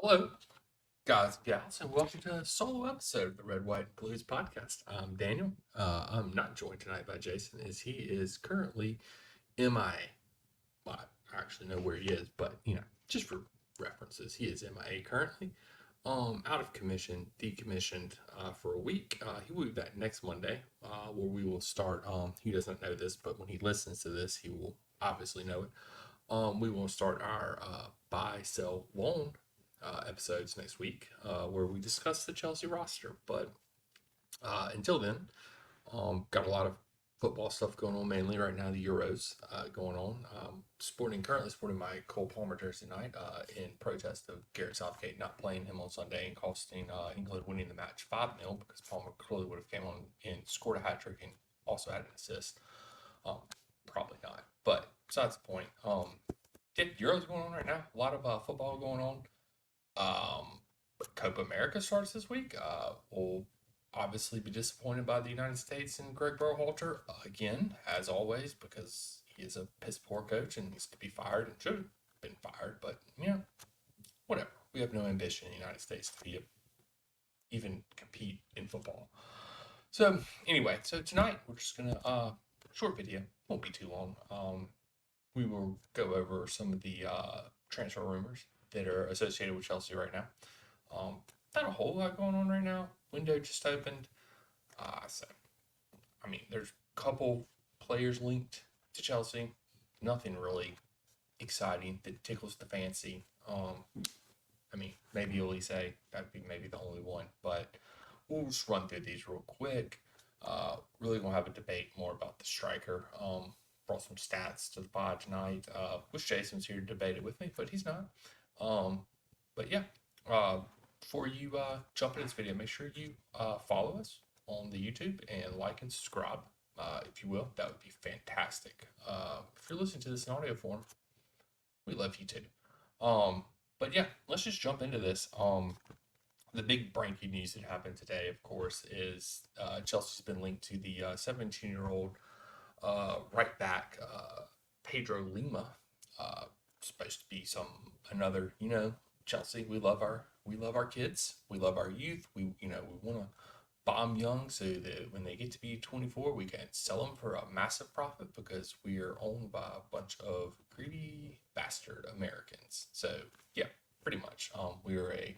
Hello, guys, gals, and welcome to a solo episode of the Red, White, and Blues podcast. I'm Daniel. I'm not joined tonight by Jason, as he is currently MIA. Well, I actually know where he is, but just for references, he is MIA currently. Out of commission, decommissioned for a week. He will be back next Monday, where we will start. He doesn't know this, but when he listens to this, he will obviously know it. We will start our buy, sell, loan episodes next week, where we discuss the Chelsea roster. But until then, got a lot of football stuff going on, mainly right now, the Euros going on. Currently sporting my Cole Palmer jersey tonight in protest of Gareth Southgate not playing him on Sunday and costing England winning the match 5-0, because Palmer clearly would have came on and scored a hat trick and also had an assist. Probably not, but besides the point. Euros going on right now. A lot of football going on. Copa America starts this week. We'll obviously be disappointed by the United States and Greg Berhalter again, as always, because he is a piss poor coach and needs to be fired and should have been fired. But whatever. We have no ambition in the United States to even compete in football. So anyway, tonight we're just gonna short video, won't be too long. We will go over some of the transfer rumors that are associated with Chelsea right now. Not a whole lot going on right now. Window just opened. There's a couple players linked to Chelsea. Nothing really exciting that tickles the fancy. Maybe Elise, that'd be maybe the only one, but we'll just run through these real quick. Really gonna have a debate more about the striker. Brought some stats to the pod tonight. Wish Jason's here to debate it with me, but he's not. But yeah, before you jump into this video, make sure you follow us on the YouTube and like and subscribe, if you will. That would be fantastic. If you're listening to this in audio form, we love you too. But yeah, let's just jump into this. The big breaking news that happened today, of course, is Chelsea's been linked to the 17-year-old right back Pedro Lima. Supposed to be another, Chelsea. We love our kids. We love our youth. We want to buy them young so that when they get to be 24, we can sell them for a massive profit, because we are owned by a bunch of greedy bastard Americans. So yeah, pretty much. We are a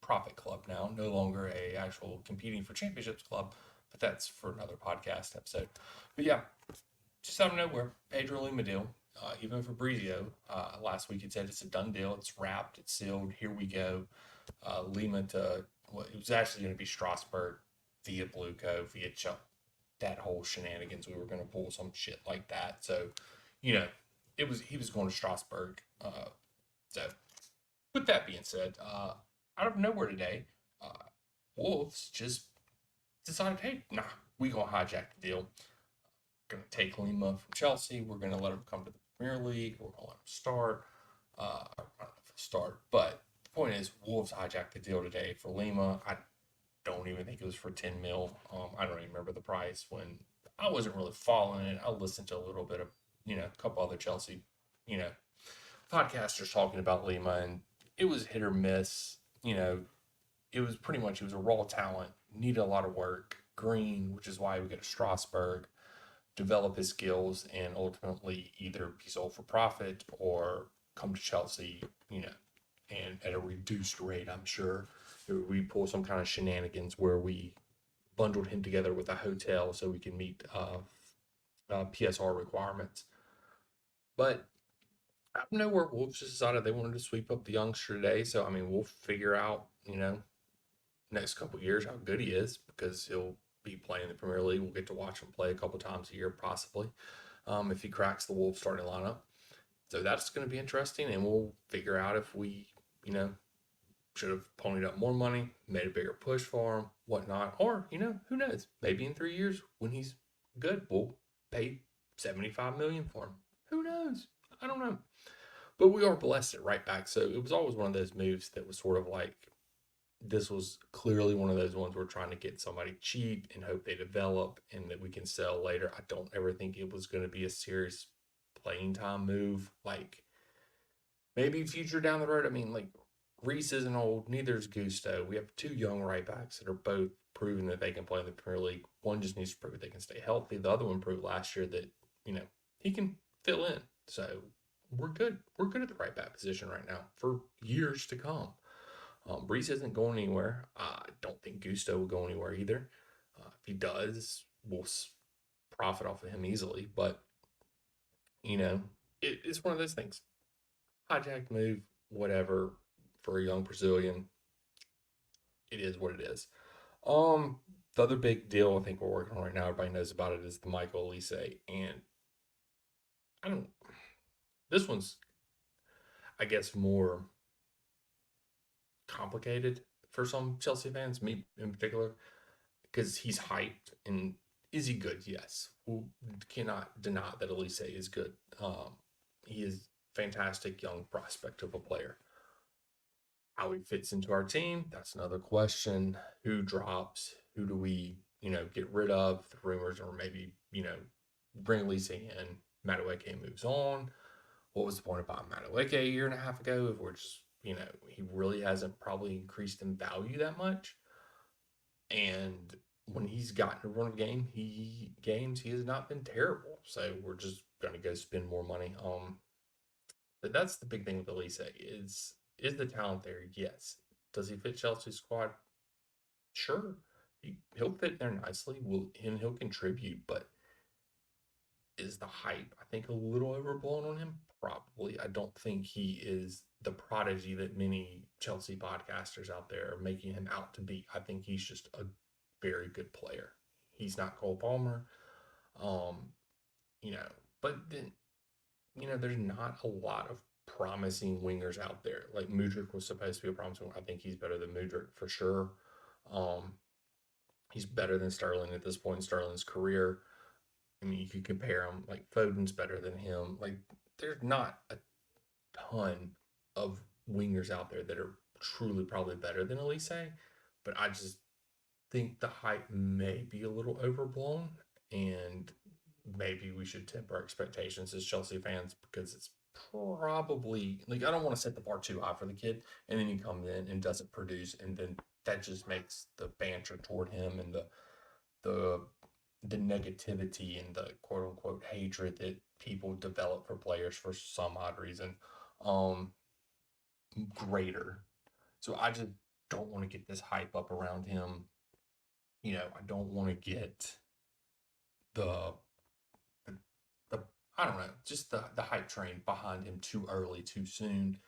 profit club now, no longer a actual competing for championships club, but that's for another podcast episode. But yeah, just out of nowhere, Pedro Lima deal. Even Fabrizio last week had said it's a done deal, it's wrapped, it's sealed, here we go. Lima to it was actually going to be Strasbourg via Blueco, via Chuck, that whole shenanigans. We were going to pull some shit like that. So, he was going to Strasbourg. So, with that being said, out of nowhere today, Wolves just decided, hey, nah, we gonna hijack the deal. Gonna take Lima from Chelsea. We're gonna let him come to the Premier League. We're gonna let him start. I don't know if he'll start, but the point is, Wolves hijacked the deal today for Lima. I don't even think it was for 10 mil. I don't even remember the price when I wasn't really following it. I listened to a little bit of, a couple other Chelsea, podcasters talking about Lima, and it was hit or miss. It was pretty much, he was a raw talent, needed a lot of work. Green, which is why we go to Strasbourg, develop his skills, and ultimately either be sold for profit or come to Chelsea, and at a reduced rate, I'm sure. We pull some kind of shenanigans where we bundled him together with a hotel so we can meet PSR requirements. But I don't know where Wolves just decided they wanted to sweep up the youngster today. So, we'll figure out, next couple years how good he is, because he'll be playing the Premier League. We'll get to watch him play a couple times a year, possibly, if he cracks the Wolves starting lineup. So that's going to be interesting, and we'll figure out if we, should have ponied up more money, made a bigger push for him, whatnot. Or, who knows? Maybe in 3 years, when he's good, we'll pay $75 million for him. Who knows? I don't know. But we are blessed at right back. So it was always one of those moves that was sort of like, this was clearly one of those ones we're trying to get somebody cheap and hope they develop and that we can sell later. I don't ever think it was going to be a serious playing time move. Like, maybe future down the road. Reese isn't old, neither is Gusto. We have two young right backs that are both proving that they can play in the Premier League. One just needs to prove they can stay healthy. The other one proved last year that, he can fill in. So we're good. We're good at the right back position right now for years to come. Reese isn't going anywhere. I don't think Gusto will go anywhere either. If he does, we'll profit off of him easily. But, you know, it's one of those things. Hijack move, whatever, for a young Brazilian. It is what it is. Um, the other big deal I think we're working on right now, everybody knows about it, is the Michael Elise. And I don't, this one's, I guess, more complicated for some Chelsea fans, me in particular, because he's hyped. And is he good? Yes. We cannot deny that Elise is good. He is fantastic young prospect of a player. How he fits into our team, that's another question. Who drops? Who do we, get rid of? The rumors, or maybe, bring Elise in. Madueke moves on. What was the point about Madueke a year and a half ago if we're just, he really hasn't probably increased in value that much? And when he's gotten a run of games, he has not been terrible. So we're just gonna go spend more money. But that's the big thing with Elise is the talent there? Yes. Does he fit Chelsea's squad? Sure. He'll fit there nicely. And he'll contribute, but is the hype, I think, a little overblown on him? Probably. I don't think he is the prodigy that many Chelsea podcasters out there are making him out to be. I think he's just a very good player. He's not Cole Palmer. Um, you know, but then, there's not a lot of promising wingers out there. Like Mudryk was supposed to be a promising one. I think he's better than Mudryk for sure. Um, he's better than Sterling at this point in Sterling's career. I mean, you could compare him. Like Foden's better than him. Like there's not a ton of wingers out there that are truly probably better than Elise, but I just think the hype may be a little overblown, and maybe we should temper expectations as Chelsea fans because it's probably like I don't want to set the bar too high for the kid, and then he comes in and doesn't produce, and then that just makes the banter toward him and the the negativity and the quote unquote hatred that people develop for players for some odd reason um greater. So I just don't want to get this hype up around him. I don't want to get the the, the I don't know, just the hype train behind him too early, too soon.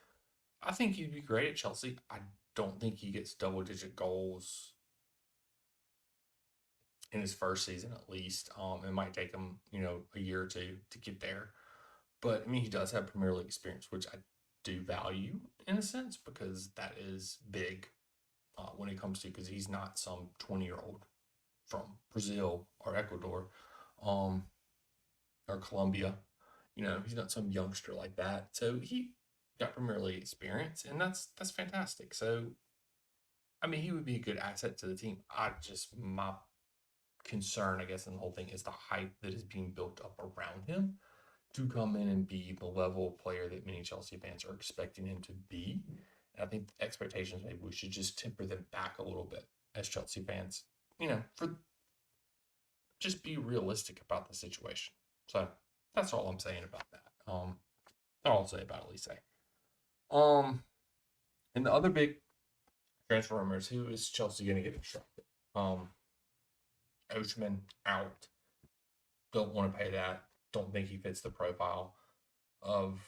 I think he'd be great at Chelsea. I don't think he gets double digit goals in his first season at least. It might take him, a year or two to get there. But I mean, he does have Premier League experience, which I do value in a sense because that is big when it comes to because he's not some 20-year-old from Brazil or Ecuador um, or Colombia. He's not some youngster like that. So he got Premier League experience, and that's fantastic. So I mean, he would be a good asset to the team. My concern, I guess, in the whole thing is the hype that is being built up around him to come in and be the level of player that many Chelsea fans are expecting him to be. And I think the expectations, maybe we should just temper them back a little bit as Chelsea fans, for just be realistic about the situation. So that's all I'm saying about that. That's all I'll say about Elise. Um, and the other big transfer rumors, who is Chelsea going to get instructed? Oshman out. Don't want to pay that. Don't think he fits the profile of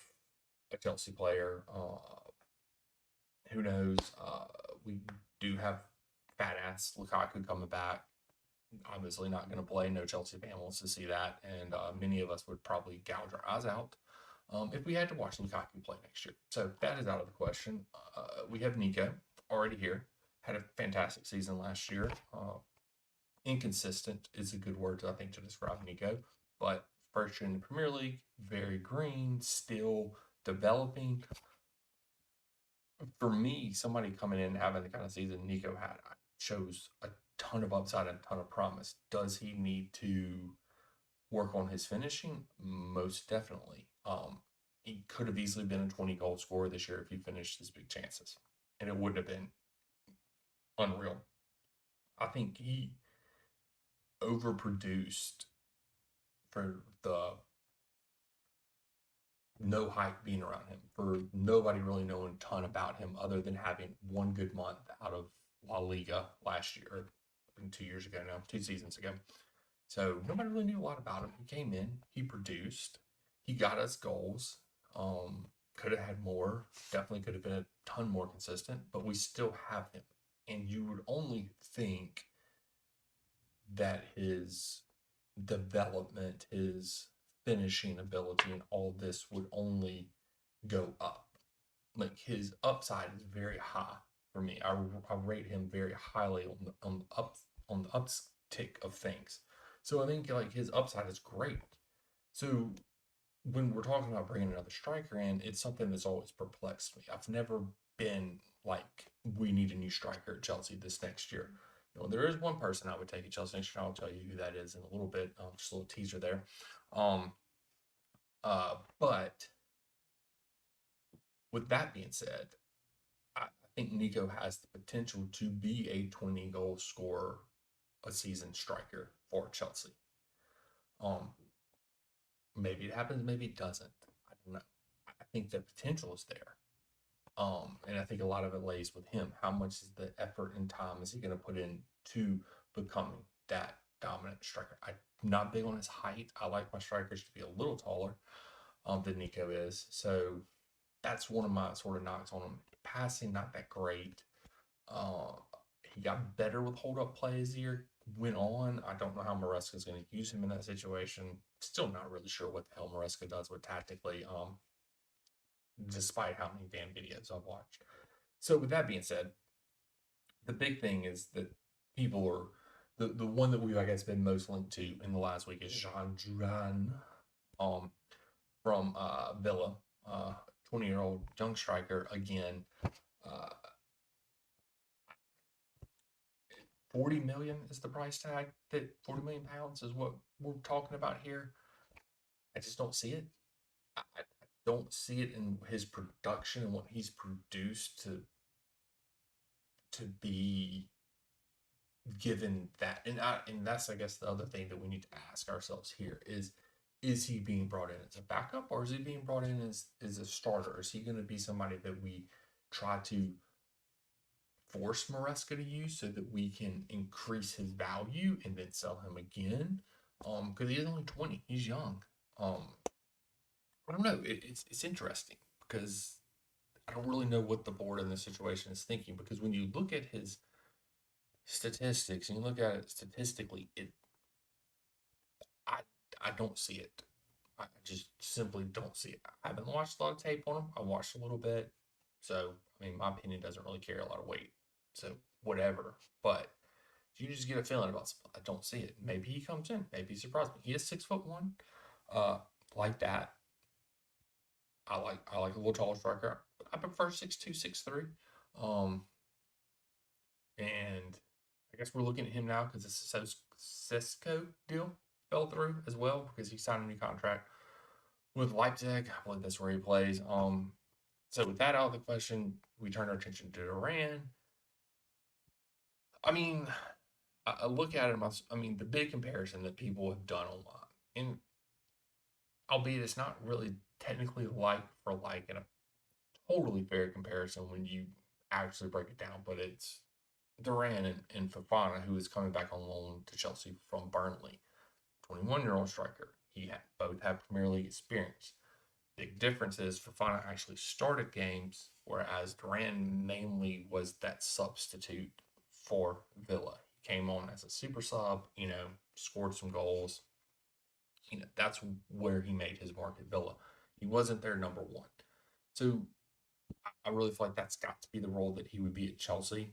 a Chelsea player. Who knows? We do have fat ass Lukaku coming back. Obviously not going to play. No Chelsea fan wants to see that, and many of us would probably gouge our eyes out if we had to watch Lukaku play next year. So that is out of the question. We have Nico already here. Had a fantastic season last year. Inconsistent is a good word, I think, to describe Nico. But first year in the Premier League, very green, still developing. For me, somebody coming in having the kind of season Nico had, shows a ton of upside and a ton of promise. Does he need to work on his finishing? Most definitely. He could have easily been a 20 goal scorer this year if he finished his big chances. and it wouldn't have been unreal. I think he overproduced for the no hype being around him, for nobody really knowing a ton about him other than having one good month out of La Liga last year, or 2 years ago now, 2 seasons ago. So nobody really knew a lot about him. He came in, he produced, he got us goals. Could have had more, definitely could have been a ton more consistent, but we still have him. And you would only think that his development, his finishing ability, and all this would only go up. Like his upside is very high for me. I rate him very highly on the uptick of things. So I think like his upside is great. So when we're talking about bringing another striker in, it's something that's always perplexed me. I've never been like, we need a new striker at Chelsea this next year. There is one person I would take at Chelsea next year. I'll tell you who that is in a little bit. Just a little teaser there. Um, but with that being said, I think Nico has the potential to be a 20-goal scorer a season striker for Chelsea. Maybe it happens, maybe it doesn't. I don't know. I think the potential is there. And I think a lot of it lays with him. How much is the effort and time is he going to put in to becoming that dominant striker? I'm not big on his height. I like my strikers to be a little taller than Nico is. So that's one of my sort of knocks on him. Passing, not that great. Uh, he got better with hold up play as the year went on. I don't know how Maresca is going to use him in that situation. Still not really sure what the hell Maresca does with tactically. Despite how many damn videos I've watched. So with that being said, the big thing is that people are the one that we've I guess been most linked to in the last week is Jean Duran, from Villa, 20-year-old young striker again. Uh, 40 million is the price tag. That 40 million pounds is what we're talking about here. I just don't see it. I don't see it in his production and what he's produced to be given that. And that's I guess the other thing that we need to ask ourselves here is he being brought in as a backup, or is he being brought in as a starter? Is he going to be somebody that we try to force Maresca to use so that we can increase his value and then sell him again? Because he is only 20, he's young. I don't know. It's interesting because I don't really know what the board in this situation is thinking. Because when you look at his statistics and you look at it statistically, I I don't see it. I just simply don't see it. I haven't watched a lot of tape on him. I watched a little bit, so I mean, my opinion doesn't really carry a lot of weight. So whatever. But you just get a feeling about something. I don't see it. Maybe he comes in. Maybe he surprises me. He is 6'1". Uh, like that. I like a little taller striker. I prefer 6'2", 6'3". Um, and I guess we're looking at him now because the Cisco deal fell through as well because he signed a new contract with Leipzig. I believe that's where he plays. So with that out of the question, we turn our attention to Duran. I mean, I look at him. I mean, the big comparison that people have done online, and albeit it's not really technically like for like in a totally fair comparison when you actually break it down, but it's Duran and Fofana, who is coming back on loan to Chelsea from Burnley, 21-year-old striker. Both have Premier League experience. Big difference is Fofana actually started games, whereas Duran mainly was that substitute for Villa. He came on as a super sub, scored some goals. That's where he made his mark at Villa. He wasn't their number one. So I really feel like that's got to be the role that he would be at Chelsea.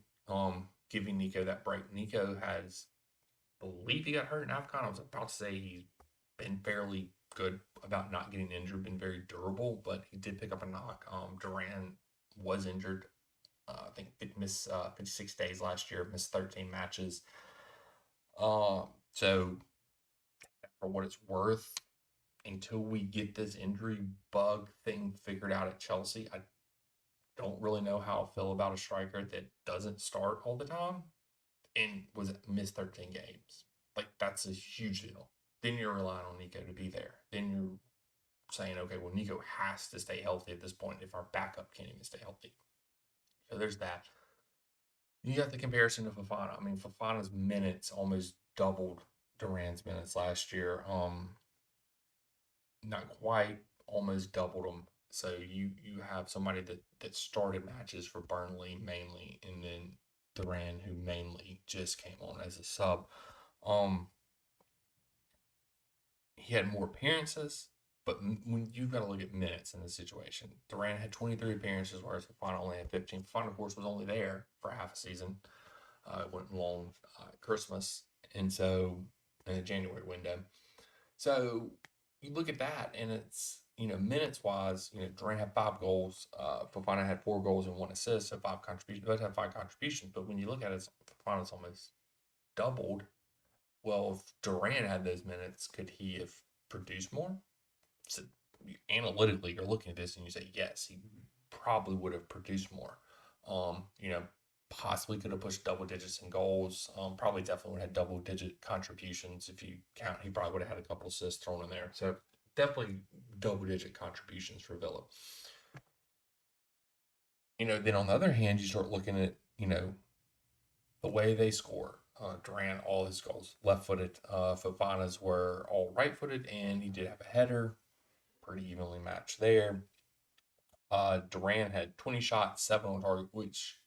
Giving Nico that break. Nico has, believe he got hurt in AFCON. I was about to say he's been fairly good about not getting injured, been very durable, but he did pick up a knock. Duran was injured. I think he missed 56 days last year, missed 13 matches. So for what it's worth, until we get this injury bug thing figured out at Chelsea, don't really know how I feel about a striker that doesn't start all the time and was missed 13 games. Like, that's a huge deal. Then you're relying on Nico to be there. Then you're saying, okay, well, Nico has to stay healthy at this point if our backup can't even stay healthy. So there's that. You got the comparison to Fofana. I mean, Fofana's minutes almost doubled Duran's minutes last year. Not quite, almost doubled them. So you have somebody that started matches for Burnley mainly, and then Duran, who mainly just came on as a sub. Um, he had more appearances, but when you've got to look at minutes in this situation, Duran had 23 appearances, whereas Fofana only had 15. Fofana, of course, was only there for half a season. It went long Christmas, and so in the January window. So you look at that, and it's, minutes wise, Durant had 5 goals. Fofana had 4 goals and 1 assist, so 5 contributions. Both had 5 contributions, but when you look at it, Fofana's almost doubled. Well, if Durant had those minutes, could he have produced more? So analytically, you're looking at this and you say, yes, he probably would have produced more. You know, possibly could have pushed double digits in goals. Probably definitely would have had double digit contributions if you count. He probably would have had a couple assists thrown in there. So definitely double digit contributions for Villa. Then on the other hand, you start looking at, the way they score. Durant, all his goals left footed. Fofana's were all right footed, and he did have a header. Pretty evenly matched there. Durant had 20 shots, 7 on target, which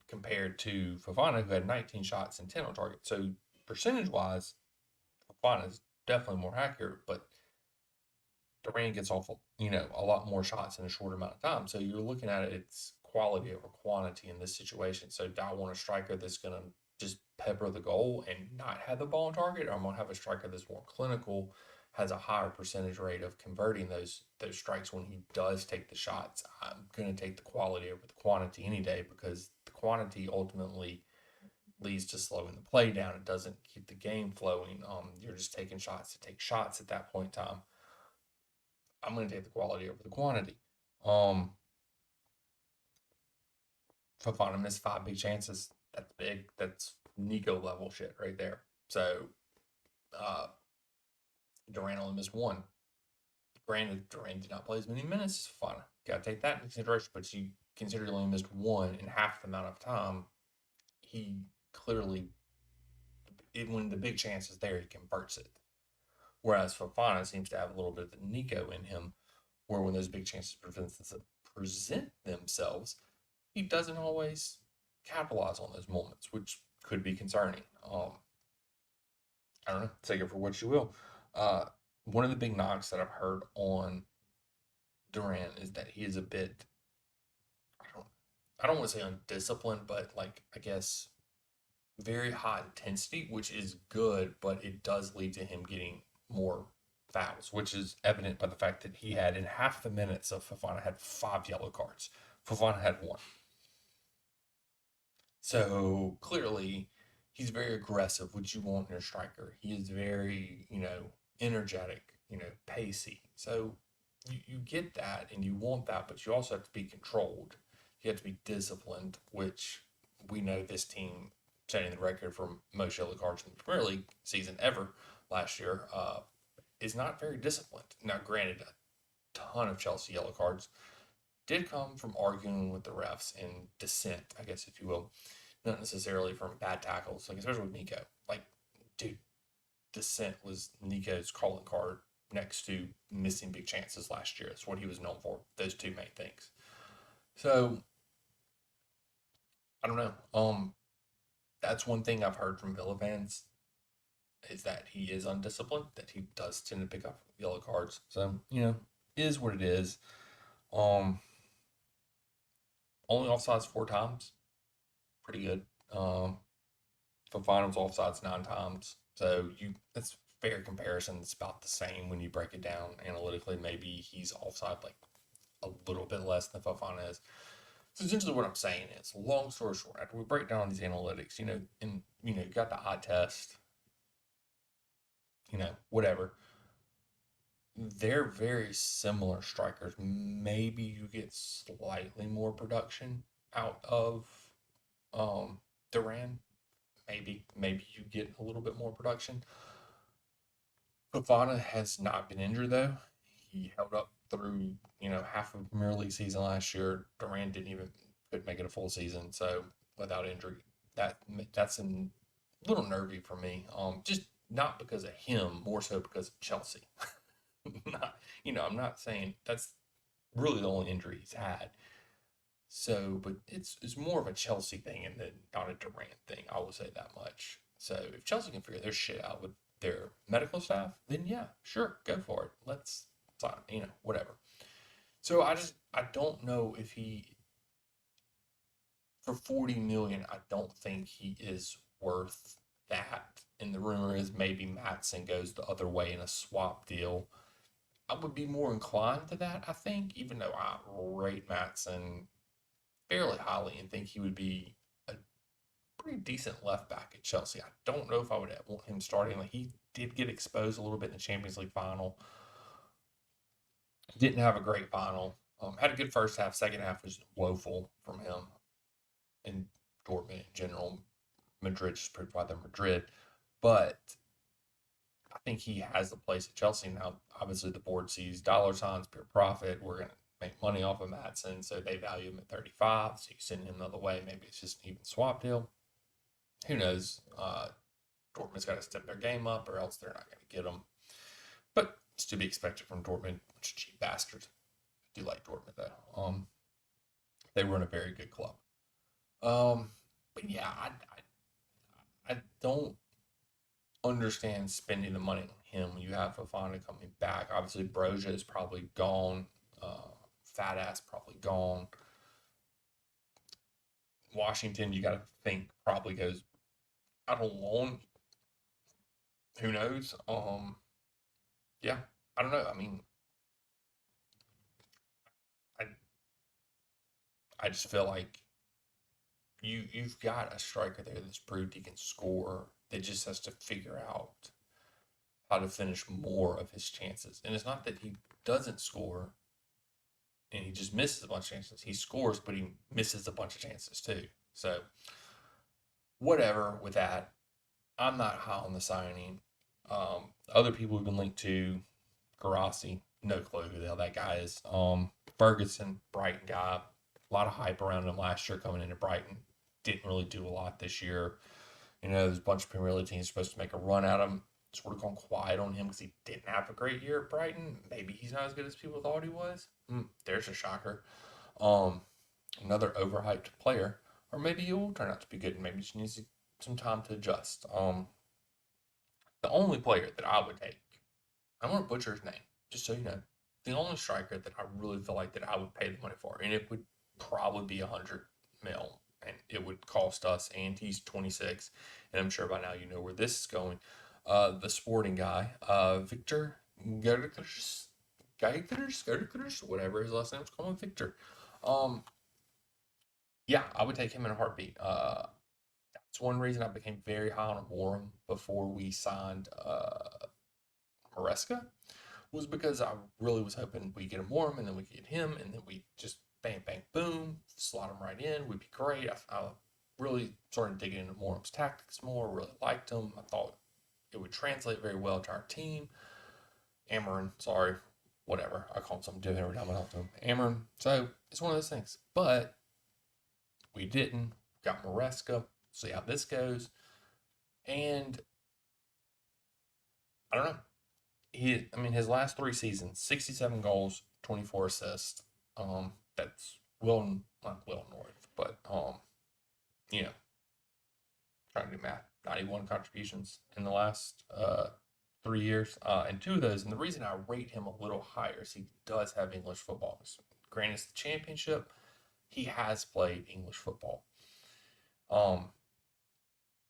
compared to Fofana, who had 19 shots and 10 on target. So percentage wise, Fofana is definitely more accurate, but Durant gets off, a lot more shots in a short amount of time. So you're looking at it, it's quality over quantity in this situation. So do I want a striker that's going to just pepper the goal and not have the ball on target, or I'm going to have a striker that's more clinical, has a higher percentage rate of converting those strikes when he does take the shots? I'm going to take the quality over the quantity any day, because the quantity ultimately leads to slowing the play down. It doesn't keep the game flowing. You're just taking shots to take shots at that point in time. I'm going to take the quality over the quantity. Fofana missed 5 big chances. That's big. That's Nico level shit right there. So uh, Durant only missed 1. Granted, Durant did not play as many minutes as Fofana. Got to take that into consideration. But you consider he only missed 1 in half the amount of time. He clearly, even when the big chance is there, he converts it. Whereas Fofana seems to have a little bit of the Nico in him, where when those big chances present themselves, he doesn't always capitalize on those moments, which could be concerning. I don't know. Take it for what you will. One of the big knocks that I've heard on Durant is that he is a bit, I don't want to say undisciplined, but like, I guess very high intensity, which is good, but it does lead to him getting more fouls, which is evident by the fact that he had, in half the minutes of Fofana, had 5 yellow cards. Fofana had 1. So clearly, he's very aggressive, which you want in a striker. He is very, energetic, pacey. So you get that and you want that, but you also have to be controlled. You have to be disciplined, which we know this team, setting the record for most yellow cards in the Premier League season ever last year, is not very disciplined. Now, granted, a ton of Chelsea yellow cards did come from arguing with the refs and dissent, I guess, if you will, not necessarily from bad tackles, like especially with Nico. Like, dude, dissent was Nico's calling card next to missing big chances last year. That's what he was known for. Those 2 main things. So I don't know. That's one thing I've heard from Villa fans, is that he is undisciplined, that he does tend to pick up yellow cards. So, it is what it is. Only offsides 4 times. Pretty good. Fofana was offsides 9 times. So that's fair comparison. It's about the same when you break it down analytically. Maybe he's offside like a little bit less than Fofana is. So essentially what I'm saying is, long story short, after we break down these analytics, you got the eye test, whatever. they're very similar strikers. Maybe you get slightly more production out of Duran. Maybe you get a little bit more production. Fofana has not been injured though. He held up through half of the Premier League season last year. Duran didn't even could make it a full season, so without injury, that that's a little nervy for me. Just not because of him, more so because of Chelsea. Not, I'm not saying that's really the only injury he's had. So, but it's more of a Chelsea thing and then not a Durant thing. I will say that much. So, if Chelsea can figure their shit out with their medical staff, then yeah, sure, go for it. Let's sign, whatever. So I don't know if he for 40 million, I don't think he is worth that. And the rumor is maybe Matson goes the other way in a swap deal. I would be more inclined to that, I think, even though I rate Matson fairly highly and think he would be a pretty decent left back at Chelsea. I don't know if I would want him starting. Like he did get exposed a little bit in the Champions League final. Didn't have a great final. Had a good first half. Second half was woeful from him and Dortmund in general. Madrid just proved why they're Madrid. But I think he has a place at Chelsea now. Obviously, the board sees dollar signs, pure profit. We're going to make money off of Matson, so they value him at 35. So you send him the other way. Maybe it's just an even swap deal. Who knows? Dortmund's got to step their game up, or else they're not going to get him. But it's to be expected from Dortmund, which cheap bastards. I do like Dortmund though. They run a very good club. But yeah, I don't understand spending the money on him when you have Fofana coming back. Obviously, Broja is probably gone. Fat ass probably gone. Washington, you got to think probably goes out on loan. Who knows? Yeah, I don't know. I mean, I I just feel like you've got a striker there that's proved he can score. That just has to figure out how to finish more of his chances. And it's not that he doesn't score and he just misses a bunch of chances. He scores, but he misses a bunch of chances too. So whatever with that. I'm not high on the signing. Other people have been linked to Garasi, no clue who the hell that guy is. Ferguson, Brighton guy, a lot of hype around him last year coming into Brighton. Didn't really do a lot this year. There's a bunch of Premier League teams supposed to make a run at him. Sort of gone quiet on him because he didn't have a great year at Brighton. Maybe he's not as good as people thought he was. There's a shocker. Um, Another overhyped player, or maybe he will turn out to be good and maybe just needs some time to adjust. The only player that I would take, I'm going to butcher his name, just so you know. The only striker that I really feel like that I would pay the money for, and it would probably be 100 mil, and it would cost us, and he's 26, and I'm sure by now you know where this is going. The sporting guy, Victor Gerkers, whatever his last name is, call him Victor. Um, yeah, I would take him in a heartbeat. That's one reason I became very high on Warren before we signed Maresca, was because I really was hoping we get a Warren and then we get him and then we just bang, bang, boom, slot him right in. Would be great. I really started digging into Warren's tactics more, really liked him. I thought it would translate very well to our team. Amarin, sorry, whatever. I call him something different every time I talk to him. Amarin. So it's one of those things. But we didn't. Got Maresca. See how this goes. And I don't know. His last 3 seasons, 67 goals, 24 assists. That's not well north, but you know, trying to do math. 91 contributions in the last 3 years, and two of those. And the reason I rate him a little higher is he does have English football. Granted, it's the championship. He has played English football. Um,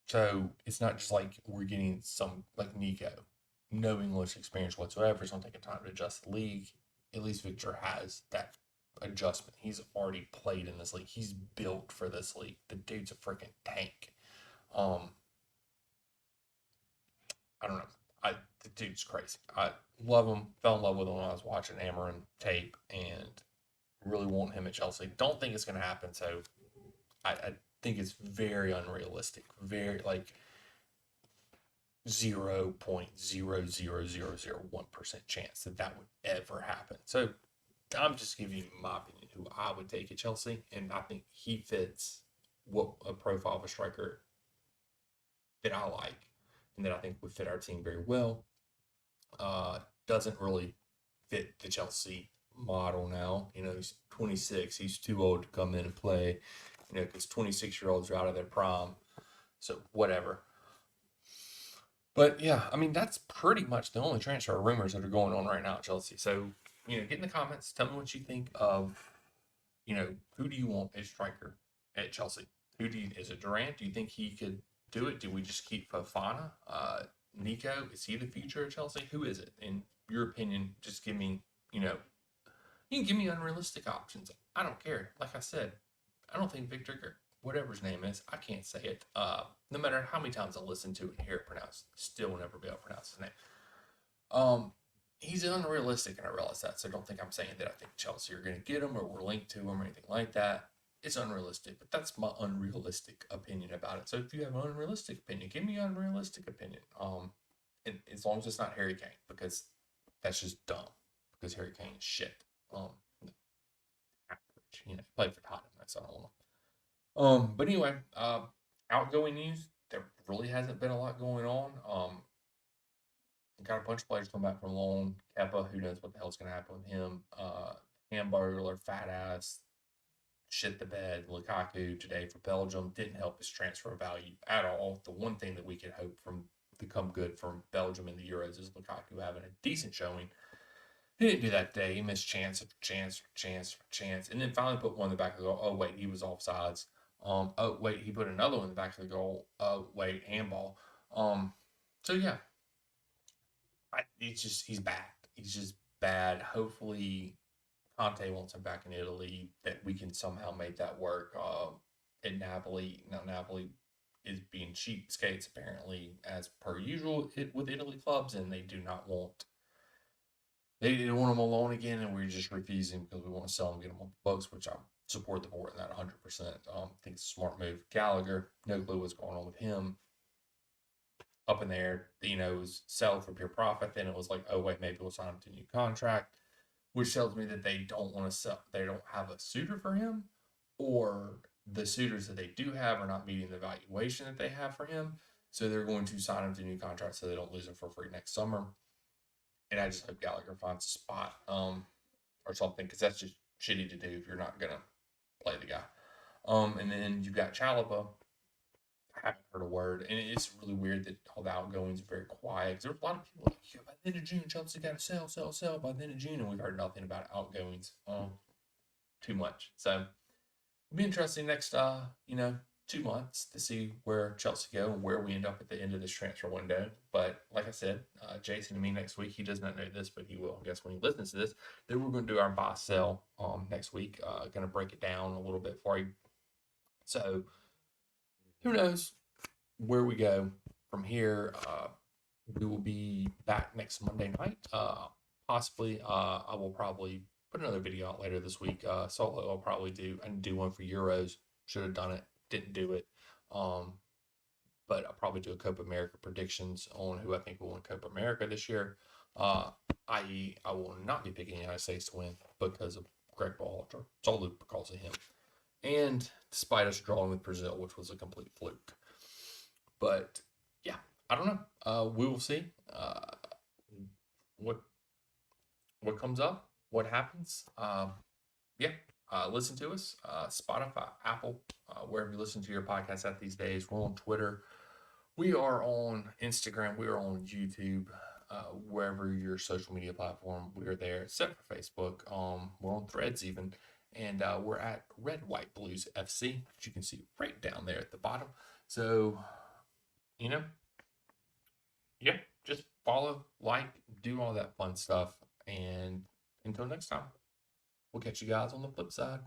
so it's not just like we're getting some like Nico, no English experience whatsoever. It's going to take time to adjust the league. At least Victor has that adjustment. He's already played in this league. He's built for this league. The dude's a freaking tank. Um, I don't know. The dude's crazy. I love him. Fell in love with him when I was watching Amarin tape, and really want him at Chelsea. Don't think it's going to happen. So I think it's very unrealistic. Very like 0.00001% chance that that would ever happen. So I'm just giving you my opinion who I would take at Chelsea, and I think he fits what a profile of a striker that I like and that I think would fit our team very well. Doesn't really fit the Chelsea model now. You know, he's 26. He's too old to come in and play. You know, because 26-year-olds are out of their prime. So whatever. But yeah, I mean that's pretty much the only transfer rumors that are going on right now at Chelsea. So get in the comments. Tell me what you think of who do you want as striker at Chelsea? Is it Durant? Do you think he could do it? Do we just keep Fofana? Nico, is he the future of Chelsea? Who is it? In your opinion, just give me, you can give me unrealistic options. I don't care. Like I said, I don't think Victor, whatever his name is, I can't say it. No matter how many times I listen to it and hear it pronounced, still will never be able to pronounce his name. He's unrealistic, and I realize that. So don't think I'm saying that I think Chelsea are going to get him or we're linked to him or anything like that. It's unrealistic, but that's my unrealistic opinion about it. So if you have an unrealistic opinion, give me an unrealistic opinion. And as long as it's not Harry Kane, because that's just dumb. Because Harry Kane is shit. Average. Played for Tottenham. That's all I want. But anyway, outgoing news. There really hasn't been a lot going on. Got a bunch of players come back from loan. Kepa, who knows what the hell's going to happen with him. Hamburger, fat ass, shit the bed. Lukaku today for Belgium didn't help his transfer value at all. The one thing that we could hope from to come good from Belgium in the Euros is Lukaku having a decent showing. He didn't do that today. He missed chance after chance after chance after chance, and then finally put one in the back of the goal. Oh wait, he was offsides. Oh wait, he put another one in the back of the goal. Oh wait, handball. So yeah, he's bad. He's just bad. Hopefully, Conte wants him back in Italy. That we can somehow make that work. At Napoli, now Napoli is being cheapskates apparently as per usual with Italy clubs, and they do not want. They didn't want him alone again, and we're just refusing because we want to sell him, get him on the books, which I support the board in that 100%. Think it's a smart move. Gallagher, no clue what's going on with him. Up in there, it was sell for pure profit. Then it was like, oh wait, maybe we'll sign him to a new contract, which tells me that they don't want to sell. They don't have a suitor for him, or the suitors that they do have are not meeting the valuation that they have for him. So they're going to sign him to a new contract so they don't lose him for free next summer. And I just hope Gallagher finds a spot or something, because that's just shitty to do if you're not gonna play the guy. And then you've got Chalobah. I haven't heard a word, and it's really weird that all the outgoings are very quiet. Because there's a lot of people like, yeah, by the end of June, Chelsea got to sell by the end of June, and we've heard nothing about outgoings. Too much. So it'll be interesting next 2 months to see where Chelsea go and where we end up at the end of this transfer window. But like I said, Jason and me next week, he does not know this, but he will, I guess, when he listens to this. Then we're going to do our buy sell next week. Going to break it down a little bit for you. So who knows where we go from here. We will be back next Monday night. Possibly, I will probably put another video out later this week. Solo, I'll probably do one for Euros. Should have done it. Didn't do it. But I'll probably do a Copa America predictions on who I think will win Copa America this year. I.e., I will not be picking the United States to win because of Greg Berhalter. Solely because of him. And despite us drawing with Brazil, which was a complete fluke. But yeah, I don't know. We will see what comes up, what happens. Listen to us. Spotify, Apple, wherever you listen to your podcast at these days. We're on Twitter. We are on Instagram. We are on YouTube. Wherever your social media platform, we are there, except for Facebook. We're on Threads even. And we're at Red White Blues FC, which you can see right down there at the bottom. So, just follow, like, do all that fun stuff. And until next time, we'll catch you guys on the flip side.